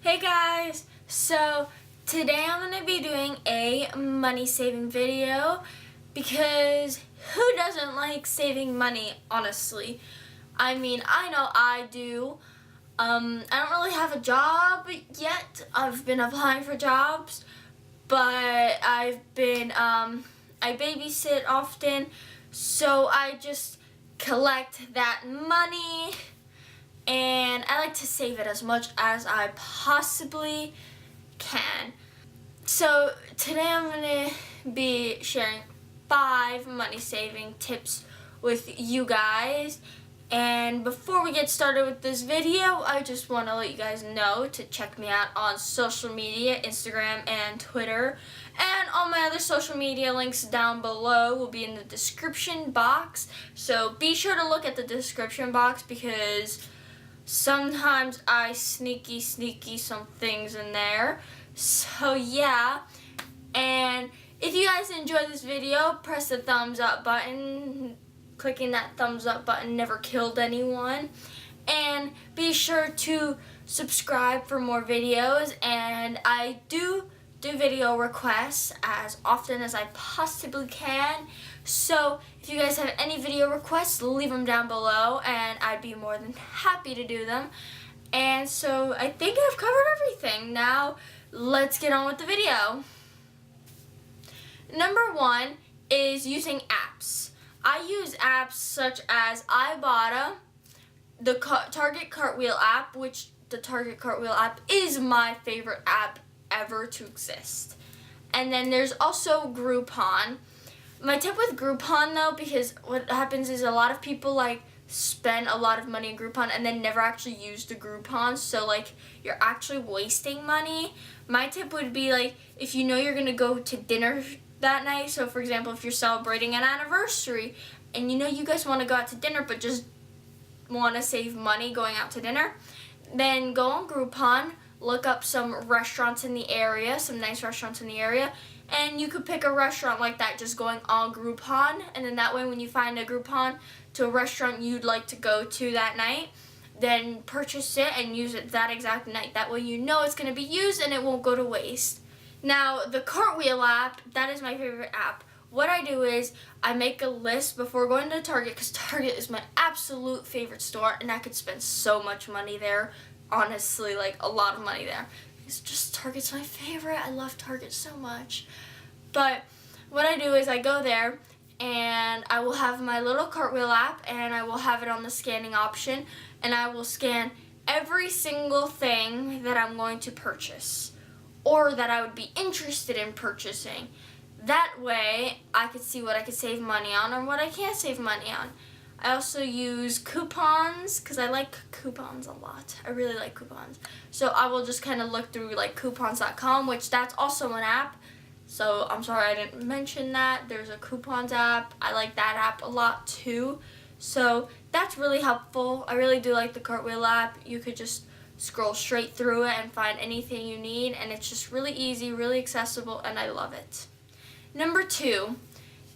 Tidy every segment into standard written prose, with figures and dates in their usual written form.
Hey guys, so today I'm going to be doing a money saving video because who doesn't like saving money, honestly? I mean, I know I do. I don't really have a job yet. I've been applying for jobs, but I babysit often, so I just collect that money. And I like to save it as much as I possibly can. So today I'm going to be sharing 5 money saving tips with you guys. And before we get started with this video, I just want to let you guys know to check me out on social media, Instagram and Twitter. And all my other social media links down below will be in the description box. So be sure to look at the description box because sometimes I sneaky some things in there. So yeah, and if you guys enjoyed this video, press the thumbs up button. Clicking that thumbs up button never killed anyone. And be sure to subscribe for more videos, and I do video requests as often as I possibly can. So if you guys have any video requests, leave them down below and I'd be more than happy to do them. And so I think I've covered everything. Now let's get on with the video. Number 1 is using apps. I use apps such as Ibotta, the Target Cartwheel app, which the Target Cartwheel app is my favorite app ever to exist. And then there's also Groupon. My tip with Groupon though, because what happens is a lot of people like spend a lot of money in Groupon and then never actually use the Groupon, so like you're actually wasting money. My tip would be like, if you know you're gonna go to dinner that night, so for example if you're celebrating an anniversary and you know you guys want to go out to dinner but just want to save money going out to dinner, then go on Groupon, look up some restaurants in the area, some nice restaurants in the area, and you could pick a restaurant like that just going on Groupon, and then that way when you find a Groupon to a restaurant you'd like to go to that night, then purchase it and use it that exact night. That way you know it's going to be used and it won't go to waste. Now the Cartwheel app, that is my favorite app. What I do is I make a list before going to Target, because Target is my absolute favorite store and I could spend so much money there. Honestly, like a lot of money there. It's just Target's my favorite. I love Target so much. But what I do is I go there and I will have my little Cartwheel app and I will have it on the scanning option, and I will scan every single thing that I'm going to purchase or that I would be interested in purchasing. That way I could see what I could save money on or what I can't save money on. I also use coupons because I like coupons a lot. I really like coupons. So I will just kind of look through like coupons.com, which that's also an app. So I'm sorry I didn't mention that. There's a coupons app. I like that app a lot too. So that's really helpful. I really do like the Cartwheel app. You could just scroll straight through it and find anything you need, and it's just really easy, really accessible, and I love it. Number 2,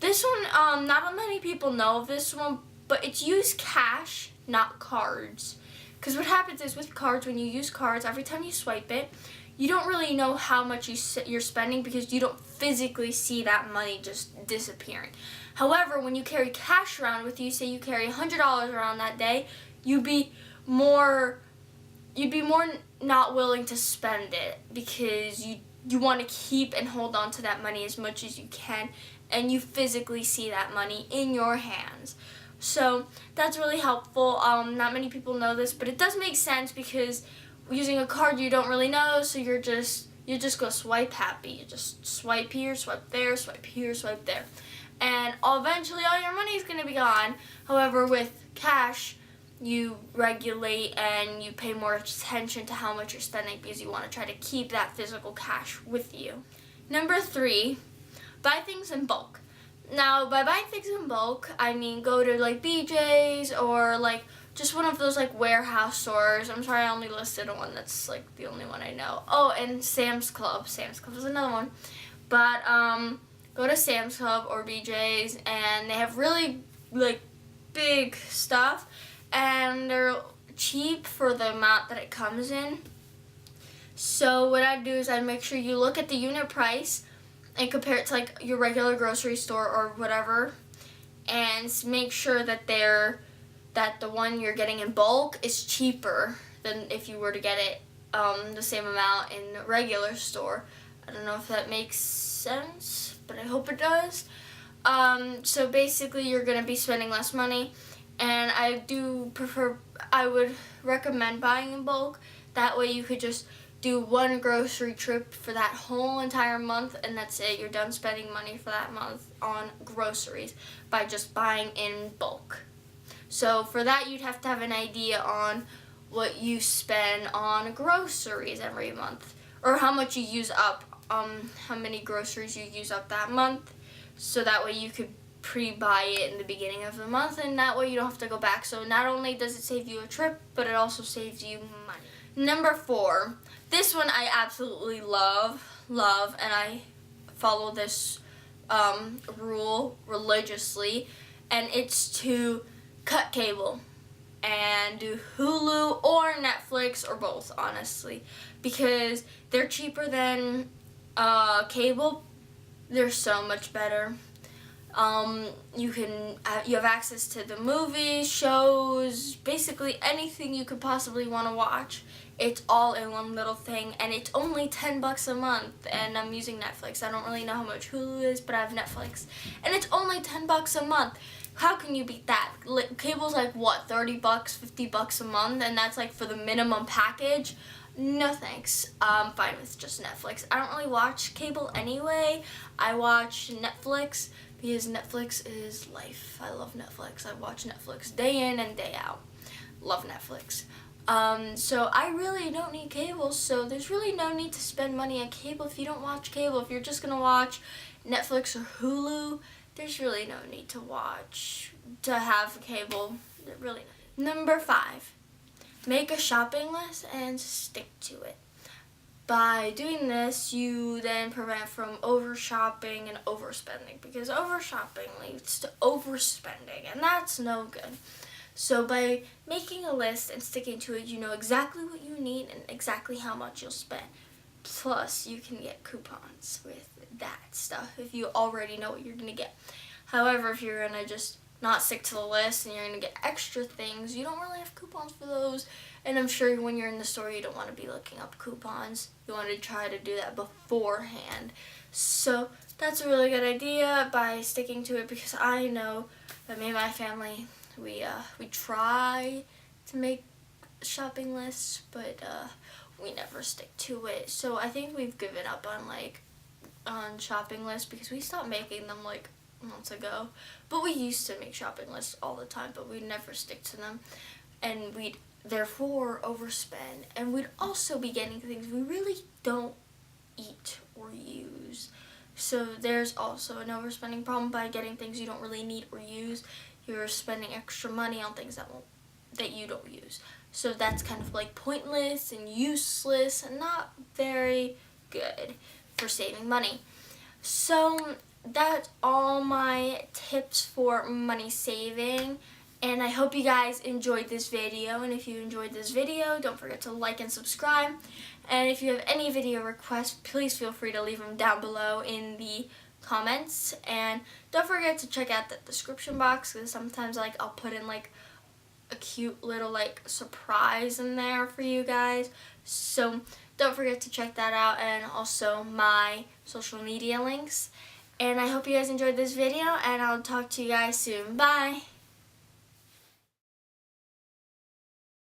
this one, not many people know of this one, but it's use cash, not cards. Because what happens is with cards, when you use cards, every time you swipe it, you don't really know how much you're spending because you don't physically see that money just disappearing. However, when you carry cash around with you, say you carry $100 around that day, you'd be more not willing to spend it because you want to keep and hold on to that money as much as you can, and you physically see that money in your hands. So that's really helpful. Not many people know this, but it does make sense because using a card you don't really know, so you just go swipe happy. You just swipe here, swipe there, swipe here, swipe there. And eventually all your money is going to be gone. However, with cash, you regulate and you pay more attention to how much you're spending because you want to try to keep that physical cash with you. Number 3, buy things in bulk. Now, by buying things in bulk, I mean go to like BJ's or like just one of those like warehouse stores. I'm sorry I only listed one. That's like the only one I know. Oh, and Sam's Club. Sam's Club is another one. But go to Sam's Club or BJ's and they have really like big stuff and they're cheap for the amount that it comes in. So what I'd do is I'd make sure you look at the unit price and compare it to like your regular grocery store or whatever, and make sure that the one you're getting in bulk is cheaper than if you were to get it the same amount in a regular store. I don't know if that makes sense, but I hope it does. So basically you're going to be spending less money, and I would recommend buying in bulk. That way you could just do one grocery trip for that whole entire month, and that's it. You're done spending money for that month on groceries by just buying in bulk. So for that, you'd have to have an idea on what you spend on groceries every month, or how much you use up, how many groceries you use up that month. So that way you could pre-buy it in the beginning of the month, and that way you don't have to go back. So not only does it save you a trip, but it also saves you money. Number 4, this one I absolutely love, and I follow this rule religiously, and it's to cut cable and do Hulu or Netflix or both, honestly, because they're cheaper than cable. They're so much better. You have access to the movies, shows, basically anything you could possibly want to watch. It's all in one little thing, and it's only $10 a month, and I'm using Netflix. I don't really know how much Hulu is, but I have Netflix, and it's only $10 a month. How can you beat that? Cable's like, what, $30, $50 a month, and that's like for the minimum package? No thanks. I'm fine with just Netflix. I don't really watch cable anyway. I watch Netflix because Netflix is life. I love Netflix. I watch Netflix day in and day out. Love Netflix. So I really don't need cable, so there's really no need to spend money on cable if you don't watch cable. If you're just gonna watch Netflix or Hulu, there's really no need to have cable. Really. Number 5, make a shopping list and stick to it. By doing this, you then prevent from over-shopping and overspending, because over-shopping leads to overspending, and that's no good. So by making a list and sticking to it, you know exactly what you need and exactly how much you'll spend. Plus, you can get coupons with that stuff if you already know what you're going to get. However, if you're going to just not stick to the list and you're going to get extra things, you don't really have coupons for those. And I'm sure when you're in the store, you don't want to be looking up coupons. You want to try to do that beforehand. So that's a really good idea by sticking to it, because I know that me and my family, we try to make shopping lists, but we never stick to it. So I think we've given up on shopping lists, because we stopped making them like months ago. But we used to make shopping lists all the time, but we'd never stick to them, and we'd therefore overspend, and we'd also be getting things we really don't eat or use. So there's also an overspending problem. By getting things you don't really need or use, you're spending extra money on things that you don't use. So that's kind of like pointless and useless and not very good for saving money. So that's all my tips for money saving, and I hope you guys enjoyed this video. And if you enjoyed this video, don't forget to like and subscribe. And if you have any video requests, please feel free to leave them down below in the comments. And don't forget to check out the description box, because sometimes I'll put in a cute little surprise in there for you guys. So don't forget to check that out, and also my social media links. And I hope you guys enjoyed this video, and I'll talk to you guys soon. Bye!